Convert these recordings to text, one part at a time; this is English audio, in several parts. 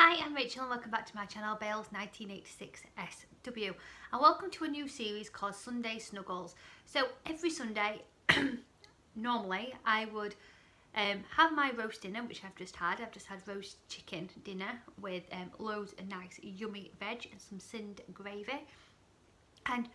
Hi, I'm Rachel and welcome back to my channel, Bales 1986SW, and welcome to a new series called Sunday Snuggles. So every Sunday, normally I would have my roast dinner, which I've just had. I've just had roast chicken dinner with loads of nice yummy veg and some cinned gravy. And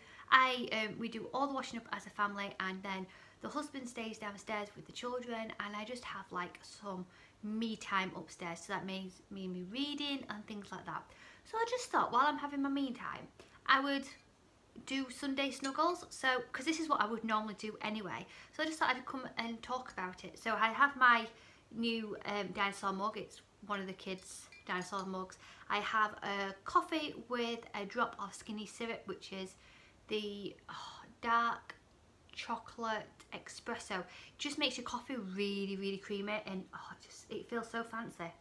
we do all the washing up as a family, and then the husband stays downstairs with the children, and I just have like some me time upstairs. So that means me reading and things like that. So I just thought while I'm having my me time, I would do Sunday Snuggles. So because this is what I would normally do anyway. So I just thought I'd come and talk about it. So I have my new dinosaur mug. It's one of the kids' dinosaur mugs. I have a coffee with a drop of skinny syrup, which is the dark chocolate espresso. It just makes your coffee really creamy, and it feels so fancy.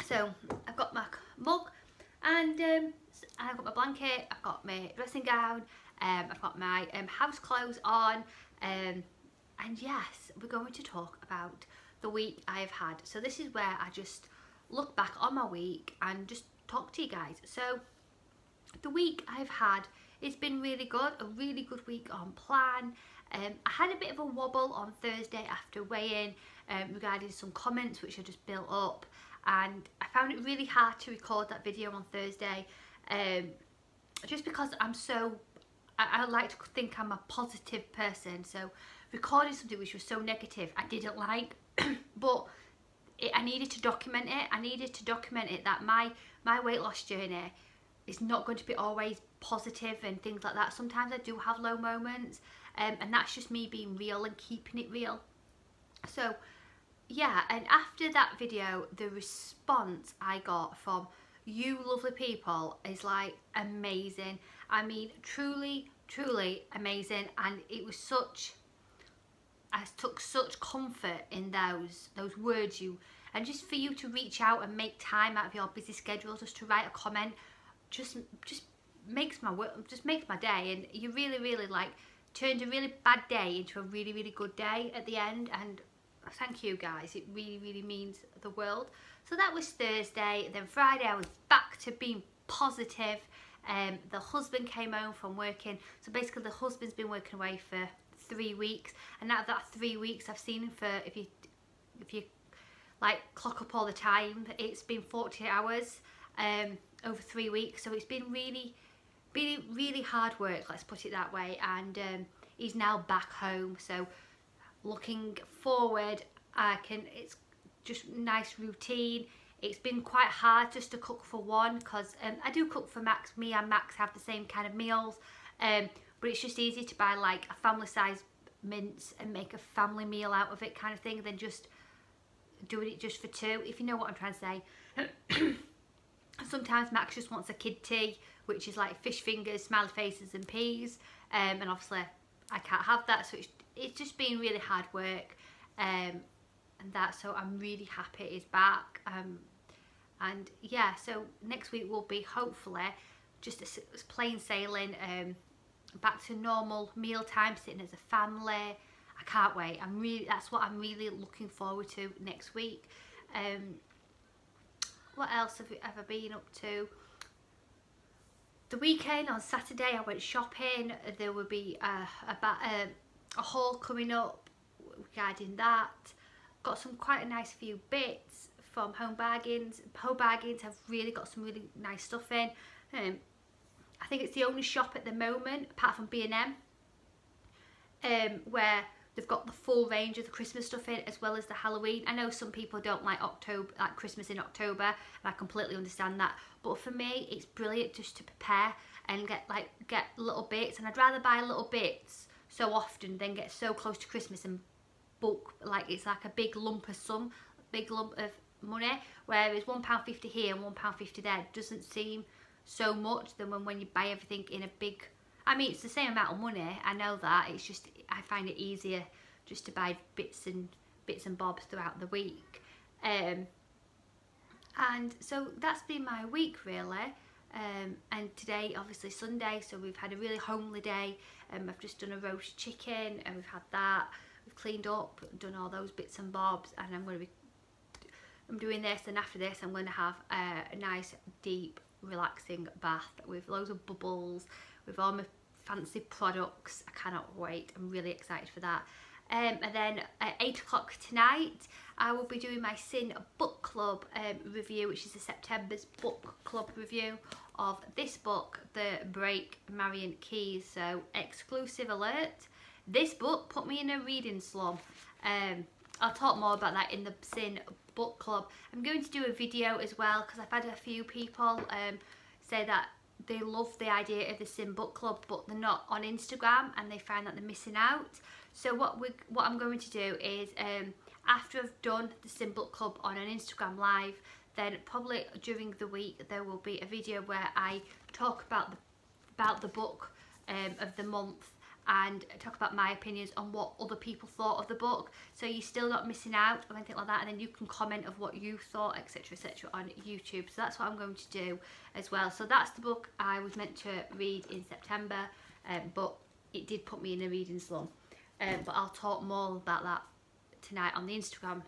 So I've got my mug, and I've got my blanket, I've got my dressing gown, I've got my house clothes on, and yes, we're going to talk about the week I've had. So this is where I just look back on my week and just talk to you guys. So the week I've had, it's been really good, a really good week on plan. I had a bit of a wobble on Thursday after weigh-in regarding some comments which I just built up, and I found it really hard to record that video on Thursday, just because I like to think I'm a positive person, so recording something which was so negative I didn't like, but I needed to document it. I needed to document it that my weight loss journey is not going to be always positive and things like that. Sometimes I do have low moments, and that's just me being real and keeping it real. So yeah, and after that video, the response I got from you lovely people is like amazing. I mean, truly amazing. And it was I took such comfort in those words and just for you to reach out and make time out of your busy schedule just to write a comment just makes my day. And you really like turned a really bad day into a really good day at the end, and thank you guys, it really means the world. So that was Thursday. Then Friday I was back to being positive. The husband came home from working, so basically the husband's been working away for 3 weeks, and out of that 3 weeks I've seen him for, if you like clock up all the time, it's been 40 hours over 3 weeks. So it's been really hard work, let's put it that way, and he's now back home. So looking forward, it's just nice routine. It's been quite hard just to cook for one, because I do cook for Max. Me and Max have the same kind of meals, but it's just easy to buy like a family size mince and make a family meal out of it kind of thing than just doing it just for two, if you know what I'm trying to say. Sometimes Max just wants a kid tea, which is like fish fingers, smiley faces and peas, and obviously I can't have that, so it's just been really hard work, and that, so I'm really happy it's back, and yeah, so next week will be hopefully just a plain sailing, back to normal meal time, sitting as a family. I can't wait. That's what I'm really looking forward to next week. What else have I been up to? The weekend on Saturday I went shopping. There will be a haul coming up regarding that. Got some quite a nice few bits from Home Bargains. Home Bargains have really got some really nice stuff in. I think it's the only shop at the moment, apart from B&M, where they've got the full range of the Christmas stuff in, as well as the Halloween. I know some people don't like Christmas in October, and I completely understand that. But for me, it's brilliant just to prepare and get little bits. And I'd rather buy little bits so often than get so close to Christmas and bulk, like it's like a big lump of money. Whereas £1.50 here and £1.50 there doesn't seem so much than when you buy everything in a big. I mean, it's the same amount of money, I know that. It's just I find it easier just to buy bits and bobs throughout the week, and so that's been my week really. And today, obviously Sunday, so we've had a really homely day. I've just done a roast chicken, and we've had that. We've cleaned up, done all those bits and bobs, and I'm going to be I'm doing this, and after this I'm going to have a nice deep relaxing bath with loads of bubbles, with all my fancy products. I cannot wait. I'm really excited for that. And then at 8 o'clock tonight I will be doing my Sin book club review, which is the September's book club review of this book, The Break, Marion Keyes. So exclusive alert, this book put me in a reading slump. I'll talk more about that in the Sin book club. I'm going to do a video as well, because I've had a few people say that they love the idea of the Sin book club, but they're not on Instagram and they find that they're missing out. So what I'm going to do is, after I've done the Sin book club on an Instagram live, then probably during the week there will be a video where I talk about the book of the month, and talk about my opinions on what other people thought of the book, so you're still not missing out or anything like that, and then you can comment of what you thought, etc, etc, on YouTube. So that's what I'm going to do as well. So that's the book I was meant to read in September, but it did put me in a reading slump, but I'll talk more about that tonight on the Instagram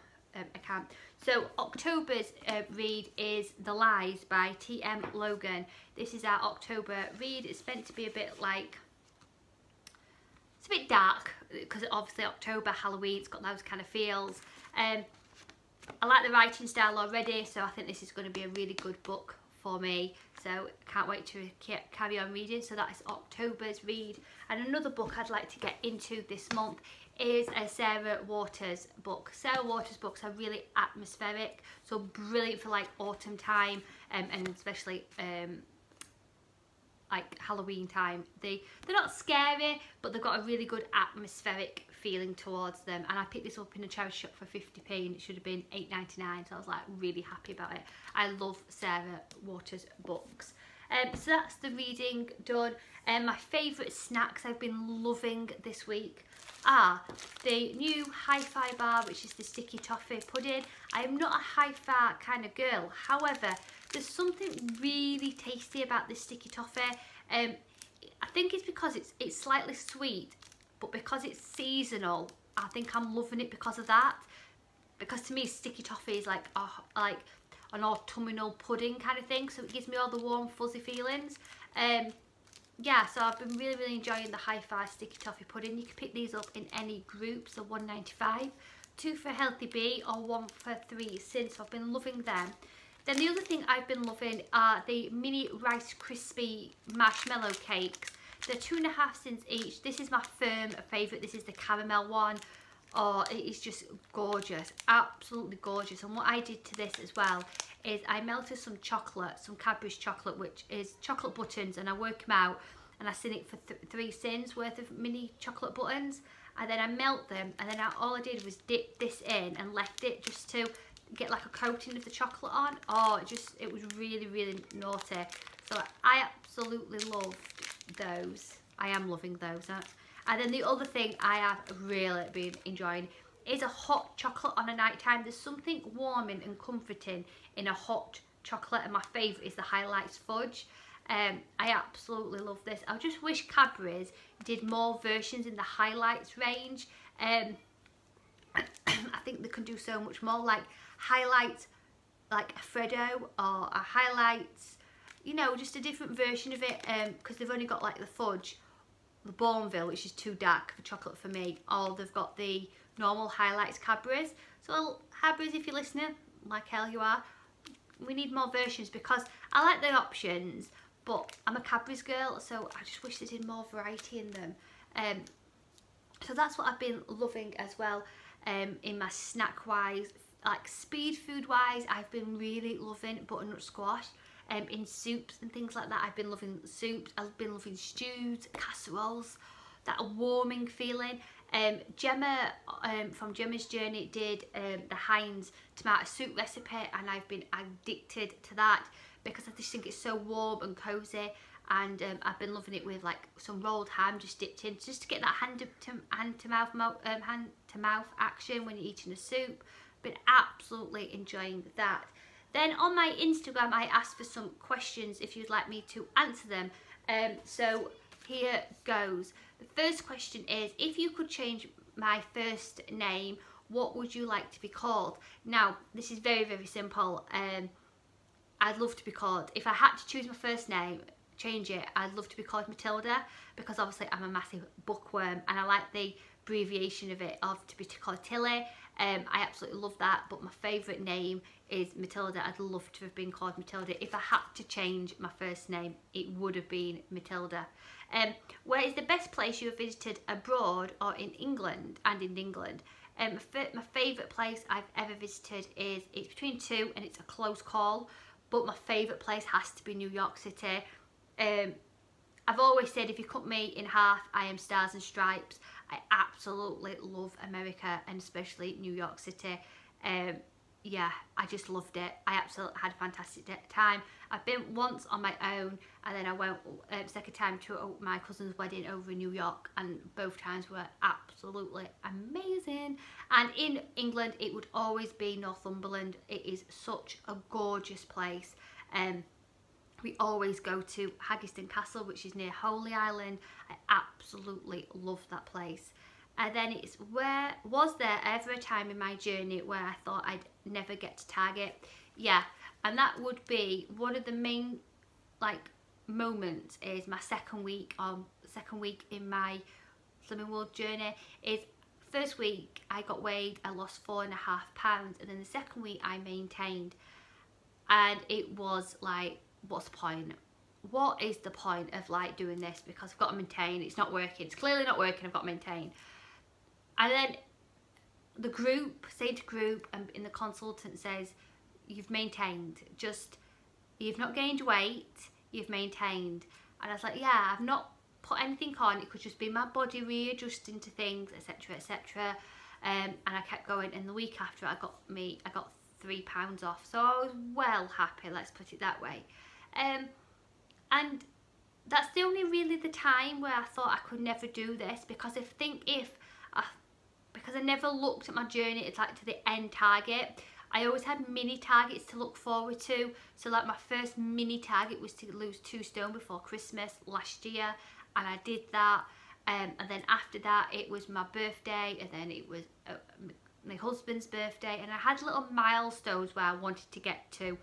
account. So October's read is The Lies by T.M. Logan. This is our October read. It's meant to be a bit like, it's a bit dark, because obviously October, Halloween, it's got those kind of feels. I like the writing style already, so I think this is going to be a really good book for me. So can't wait to carry on reading. So that is October's read. And another book I'd like to get into this month is a Sarah Waters book. Sarah Waters books are really atmospheric, so brilliant for like autumn time, and especially like Halloween time. They're not scary, but they've got a really good atmospheric feeling towards them. And I picked this up in a charity shop for 50p, and it should have been £8.99, so I was like really happy about it. I love Sarah Waters books. So that's the reading done. My favourite snacks I've been loving this week are the new hi-fi bar, which is the sticky toffee pudding. I am not a hi-fi kind of girl, however there's something really tasty about this sticky toffee. I think it's because it's slightly sweet, but because it's seasonal, I think I'm loving it because of that. Because to me, sticky toffee is like an autumnal pudding kind of thing, so it gives me all the warm fuzzy feelings. Yeah, so I've been really enjoying the hi-fi sticky toffee pudding. You can pick these up in any group, so £1.95, 2 for Healthy Bee or 1 for 3 Sin, so I've been loving them. Then the other thing I've been loving are the mini Rice Krispie marshmallow cakes. They're 2.5 cents each. This is my firm favourite. This is the caramel one. Oh, it is just gorgeous, absolutely gorgeous. And what I did to this as well is I melted some chocolate, some Cadbury's chocolate, which is chocolate buttons, and I work them out, and I seen it for 3 cents worth of mini chocolate buttons, and then I melt them, and then all I did was dip this in and left it just to get like a coating of the chocolate on. Oh, it was really naughty. So I absolutely loved those. I am loving those. And then the other thing I have really been enjoying is a hot chocolate on a night time. There's something warming and comforting in a hot chocolate, and my favourite is the Highlights Fudge. I absolutely love this. I just wish Cadbury's did more versions in the Highlights range. I think they can do so much more, like Highlights, like a Freddo, or a Highlights, you know, just a different version of it, because they've only got like the fudge, the Bourneville, which is too dark for chocolate for me, or they've got the normal Highlights Cadbury's. So Cadbury's, if you're listening, like hell you are, we need more versions, because I like the options, but I'm a Cadbury's girl, so I just wish they did more variety in them. So that's what I've been loving as well, in my snack wise. Like speed food wise, I've been really loving butternut squash. In soups and things like that, I've been loving soups. I've been loving stews, casseroles, that warming feeling. Gemma from Gemma's Journey did the Heinz tomato soup recipe, and I've been addicted to that because I just think it's so warm and cozy. And I've been loving it with like some rolled ham just dipped in, just to get that hand to mouth action when you're eating a soup. Been absolutely enjoying that. Then on my Instagram, I asked for some questions if you'd like me to answer them. So here goes. The first question is, if you could change my first name, what would you like to be called? Now, this is very, very simple. I'd love to be called, if I had to choose my first name, change it, I'd love to be called Matilda, because obviously I'm a massive bookworm and I like the abbreviation of it, of to be called Tilly. I absolutely love that, but my favourite name is Matilda. I'd love to have been called Matilda. If I had to change my first name, it would have been Matilda. Where is the best place you have visited abroad or in England and in England? My favourite place I've ever visited is, it's between two and it's a close call, but my favourite place has to be New York City. I've always said, if you cut me in half, I am stars and stripes. I absolutely love America, and especially New York City. Yeah, I just loved it. I absolutely had a fantastic time. I've been once on my own, and then I went second time to my cousin's wedding over in New York, and both times were absolutely amazing. And in England, it would always be Northumberland. It is such a gorgeous place. We always go to Haggerston Castle, which is near Holy Island. I absolutely love that place. And then it's, where was there ever a time in my journey where I thought I'd never get to Target? Yeah, and that would be one of the main moments is my second week in my Slimming World journey. Is first week I got weighed, I lost 4.5 pounds, and then the second week I maintained, and it was like, what's the point? What is the point of doing this? Because I've got to maintain. It's not working. It's clearly not working. I've got to maintain. And then the group, say to group, and in the consultant says, you've maintained. You've not gained weight. You've maintained. And I was like, yeah, I've not put anything on. It could just be my body readjusting to things, etc., etc. And I kept going. And the week after, I got 3 pounds off. So I was well happy. Let's put it that way. And that's the only really the time where I thought I could never do this, because because I never looked at my journey to the end target. I always had mini targets to look forward to. So my first mini target was to lose 2 stone before Christmas last year, and I did that. And then after that, it was my birthday, and then it was my husband's birthday, and I had little milestones where I wanted to get to.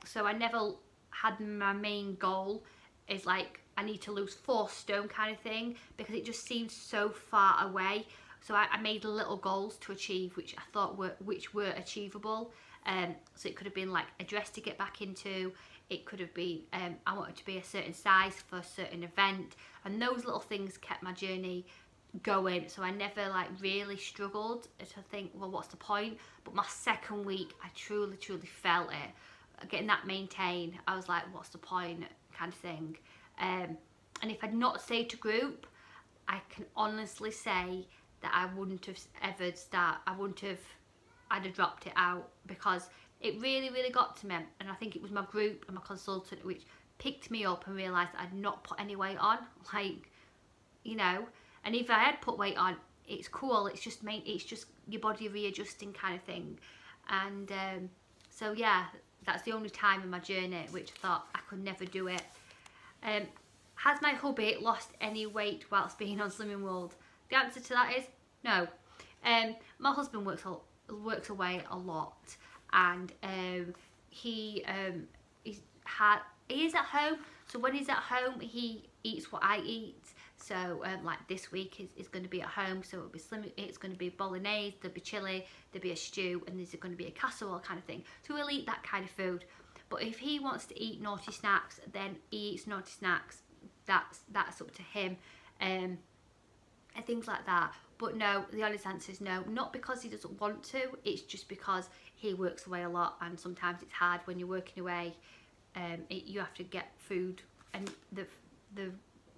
So I never had my main goal is I need to lose 4 stone kind of thing, because it just seemed so far away. So I made little goals to achieve, which I thought were achievable. So it could have been a dress to get back into. It could have been I wanted to be a certain size for a certain event, and those little things kept my journey going. So I never really struggled to think, well, what's the point? But my second week, I truly felt it. Getting that maintain, I was like, what's the point, kind of thing. And if I'd not stayed to group, I can honestly say that I wouldn't have ever I'd have dropped it out, because it really got to me. And I think it was my group and my consultant which picked me up and realised I'd not put any weight on, and if I had put weight on, it's cool, it's just your body readjusting kind of thing. And so yeah, that's the only time in my journey which I thought I could never do it. Has my hubby lost any weight whilst being on Slimming World? The answer to that is no. My husband works away a lot, and he is at home. So when he's at home, he eats what I eat. So this week is going to be at home. So it'll be it's going to be bolognese, there'll be chili, there'll be a stew, and there's going to be a casserole kind of thing. So we'll eat that kind of food. But if he wants to eat naughty snacks, then he eats naughty snacks. That's up to him, and things like that. But no, the honest answer is no. Not because he doesn't want to, it's just because he works away a lot, and sometimes it's hard when you're working away. You have to get food, and the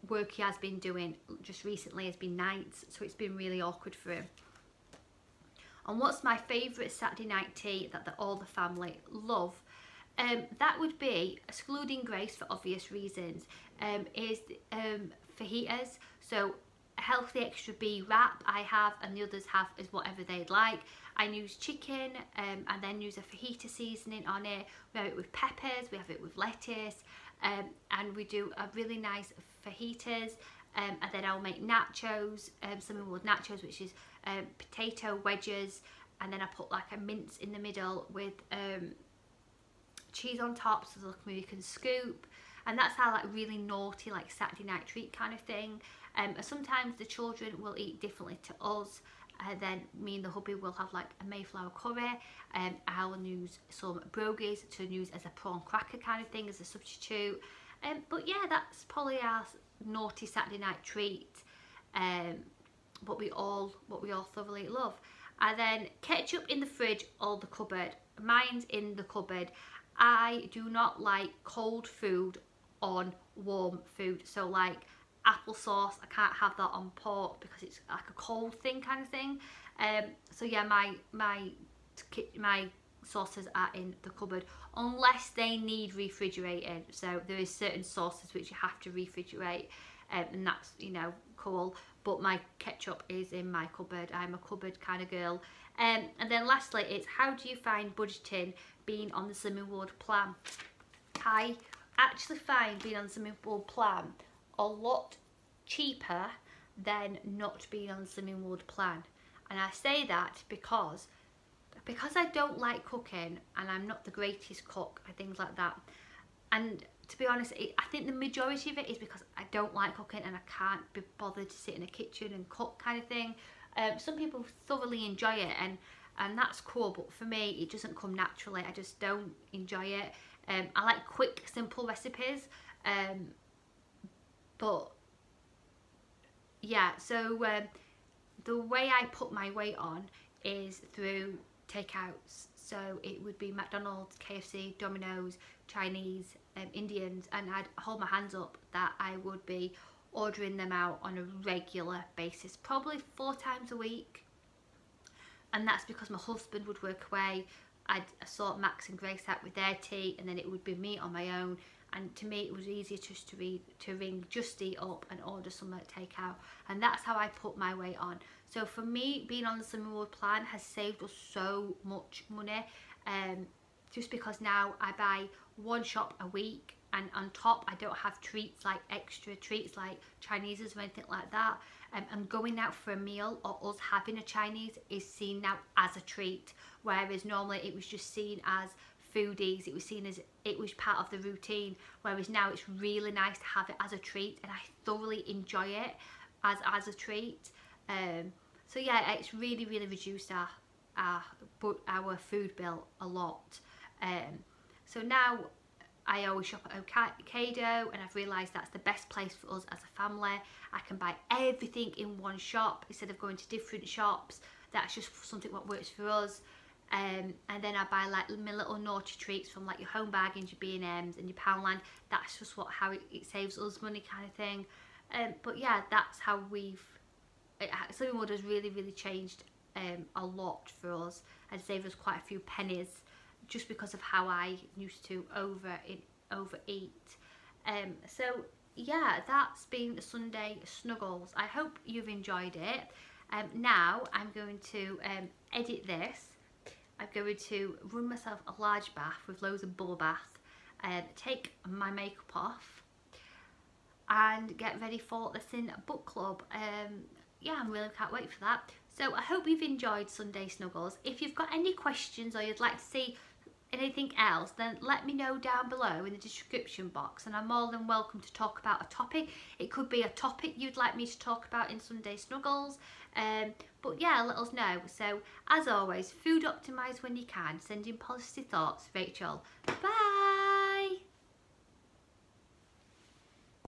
work he has been doing just recently has been nights, so it's been really awkward for him. And what's my favourite Saturday night tea that all the family love? That would be, excluding Grace for obvious reasons, is fajitas. So a healthy extra B wrap I have, and the others have is whatever they'd like. I use chicken and then use a fajita seasoning on it. We have it with peppers, we have it with lettuce, and we do a really nice fajitas. And then I'll make nachos, Slimming World nachos, which is potato wedges, and then I put like a mince in the middle with cheese on top, so the you can scoop. And that's our like really naughty like Saturday night treat kind of thing. Sometimes the children will eat differently to us. Then me and the hubby will have like a Mayflower curry. I'll use some brogies to use as a prawn cracker kind of thing as a substitute. But yeah, that's probably our naughty Saturday night treat. What we all thoroughly love. And then ketchup in the fridge or the cupboard. Mine's in the cupboard. I do not like cold food on warm food. So like applesauce, I can't have that on pork because it's like a cold thing kind of thing. So yeah, my sauces are in the cupboard unless they need refrigerating. So there is certain sauces which you have to refrigerate, and that's, you know, cool. But my ketchup is in my cupboard. I'm a cupboard kind of girl. And then lastly, it's how do you find budgeting being on the Slimming World plan? I actually find being on the Slimming World plan a lot cheaper than not being on the Slimming World plan. And I say that because I don't like cooking and I'm not the greatest cook and things like that. And to be honest, I think the majority of it is because I don't like cooking and I can't be bothered to sit in a kitchen and cook kind of thing. Some people thoroughly enjoy it and that's cool, but for me it doesn't come naturally. I just don't enjoy it. I like quick, simple recipes. But yeah, so the way I put my weight on is through takeouts. So it would be McDonald's, KFC, Domino's, Chinese, Indians, and I'd hold my hands up that I would be ordering them out on a regular basis, probably 4 times a week. And that's because my husband would work away. I'd sort Max and Grace out with their tea, and then it would be me on my own. And to me it was easier just to ring Just Eat up and order some takeout, and that's how I put my weight on. So for me, being on the Slimming World plan has saved us so much money, just because now I buy one shop a week, and on top I don't have treats like extra treats like Chineses or anything like that. And going out for a meal or us having a Chinese is seen now as a treat, whereas normally it was just seen as foodies, it was seen as it was part of the routine, whereas now it's really nice to have it as a treat, and I thoroughly enjoy it as a treat. So yeah, it's really reduced our food bill a lot. So now I always shop at Ocado, and I've realised that's the best place for us as a family. I can buy everything in one shop instead of going to different shops. That's just something what works for us. And then I buy like my little naughty treats from like your Home Bargains, your B&Ms and your Poundland. That's just how it saves us money kind of thing. But yeah, that's how Slimming World has really changed a lot for us and saved us quite a few pennies just because of how I used to overeat. So yeah, that's been Sunday Snuggles. I hope you've enjoyed it. Now I'm going to edit this. I'm going to run myself a large bath with loads of bubble bath, take my makeup off and get ready for Listen Book Club. Yeah, I really can't wait for that. So I hope you've enjoyed Sunday Snuggles. If you've got any questions or you'd like to see anything else, then let me know down below in the description box, and I'm more than welcome to talk about a topic. It could be a topic you'd like me to talk about in Sunday Snuggles. But yeah, let us know. So as always, food optimise when you can. Sending positive thoughts, Rachel. Bye.